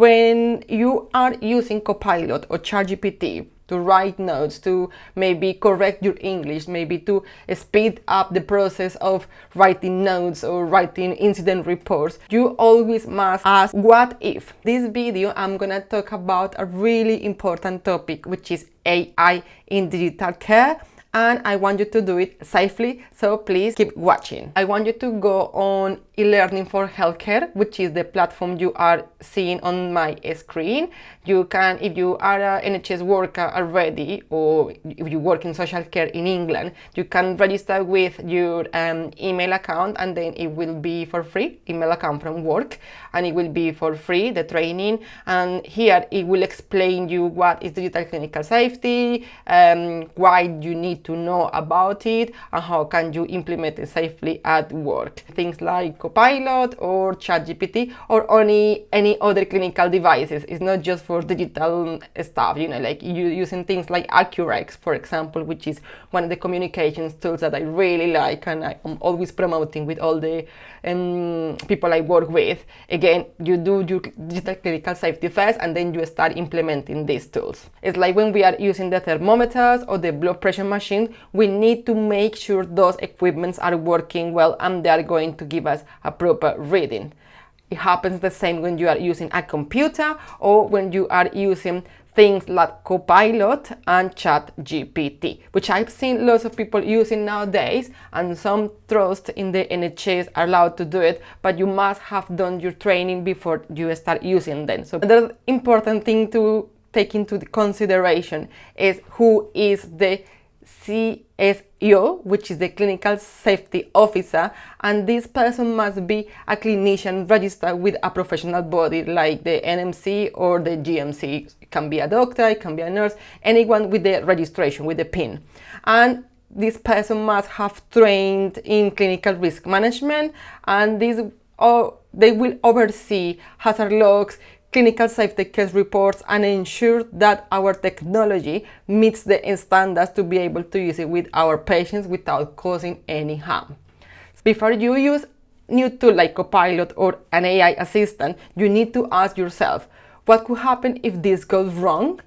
When you are using Copilot or ChatGPT to write notes, to maybe correct your English, maybe to speed up the process of writing notes or writing incident reports, you always must ask, what if? This video, I'm gonna talk about a really important topic, which is AI in digital care. And I want you to do it safely, so please keep watching. I want you to go on e-learning for healthcare, which is the platform you are seeing on my screen. You can, if you are an NHS worker already, or if you work in social care in England, you can register with your email account, and then it will be for free, email account from work, and it will be for free, the training. And here it will explain you what is digital clinical safety, why you need to know about it, and how can you implement it safely at work. Things like Copilot or ChatGPT or any other clinical devices. It's not just for digital stuff, you know, like you using things like Accurate, for example, which is one of the communications tools that I really like and I'm always promoting with all the people I work with. Again, you do your digital clinical safety first, and then you start implementing these tools. It's like when we are using the thermometers or the blood pressure machine, we need to make sure those equipments are working well and they are going to give us a proper reading. It happens the same when you are using a computer or when you are using things like Copilot and ChatGPT, which I've seen lots of people using nowadays, and some trusts in the NHS are allowed to do it, but you must have done your training before you start using them. So the important thing to take into consideration is who is the CSO, which is the Clinical Safety Officer, and this person must be a clinician registered with a professional body like the NMC or the GMC. It can be a doctor, it can be a nurse, anyone with the registration, with the PIN. And this person must have trained in clinical risk management, and they will oversee hazard logs, clinical safety case reports, and ensure that our technology meets the standards to be able to use it with our patients without causing any harm. Before you use new tool like Copilot or an AI assistant, you need to ask yourself, what could happen if this goes wrong?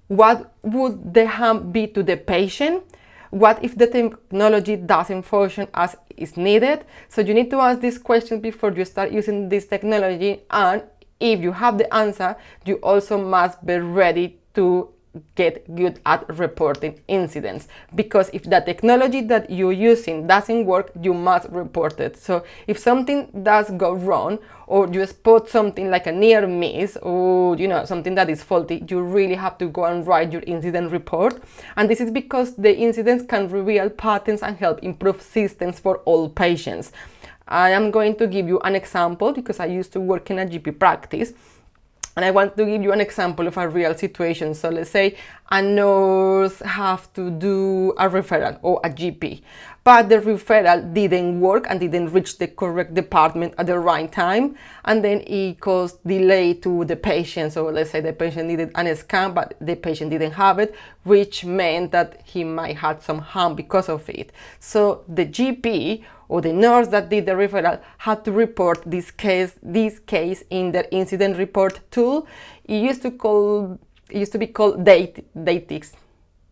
What would the harm be to the patient? What if the technology doesn't function as is needed? So you need to ask these questions before you start using this technology, and if you have the answer, you also must be ready to get good at reporting incidents, because if the technology that you're using doesn't work, you must report it. So if something does go wrong, or you spot something like a near miss, or something that is faulty, you really have to go and write your incident report. And this is because the incidents can reveal patterns and help improve systems for all patients. I am going to give you an example because I used to work in a GP practice, and I want to give you an example of a real situation. So let's say a nurse have to do a referral, or a GP, but the referral didn't work and didn't reach the correct department at the right time, and then it caused delay to the patient. So let's say the patient needed an scan, but the patient didn't have it, which meant that he might have some harm because of it. So the GP or the nurse that did the referral had to report this case in their incident report tool. It used to be called Datix.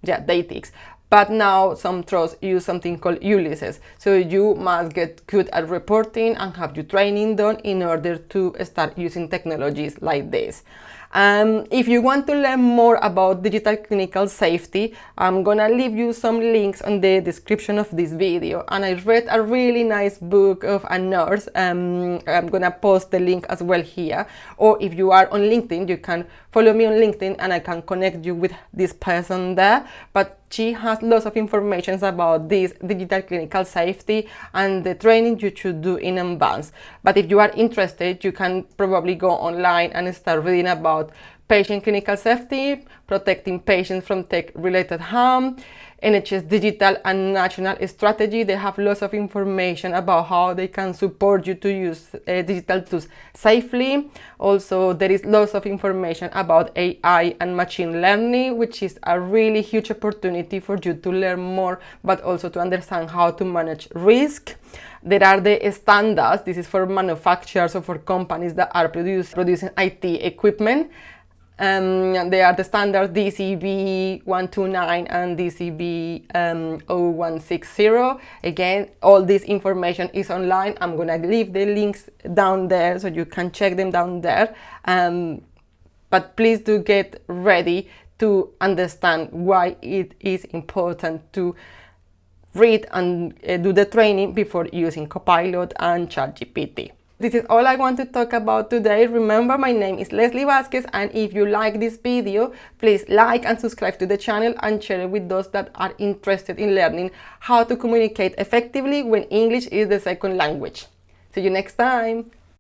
Yeah, Datix. But now some trusts use something called Ulysses. So you must get good at reporting and have your training done in order to start using technologies like this. If you want to learn more about digital clinical safety, I'm gonna leave you some links on the description of this video. And I read a really nice book of a nurse. I'm gonna post the link as well here. Or if you are on LinkedIn, you can follow me on LinkedIn and I can connect you with this person there. But she has lots of information about this digital clinical safety and the training you should do in advance. But if you are interested, you can probably go online and start reading about patient clinical safety, protecting patients from tech-related harm, NHS digital and national strategy. They have lots of information about how they can support you to use digital tools safely. Also, there is lots of information about AI and machine learning, which is a really huge opportunity for you to learn more, but also to understand how to manage risk. There are the standards. This is for manufacturers or for companies that are producing IT equipment. They are the standards DCB 129 and DCB 0160. Again, all this information is online. I'm gonna leave the links down there so you can check them down there. But please do get ready to understand why it is important to read and do the training before using Copilot and ChatGPT. This is all I want to talk about today. Remember, my name is Leslie Vasquez, and if you like this video, please like and subscribe to the channel and share it with those that are interested in learning how to communicate effectively when English is the second language. See you next time.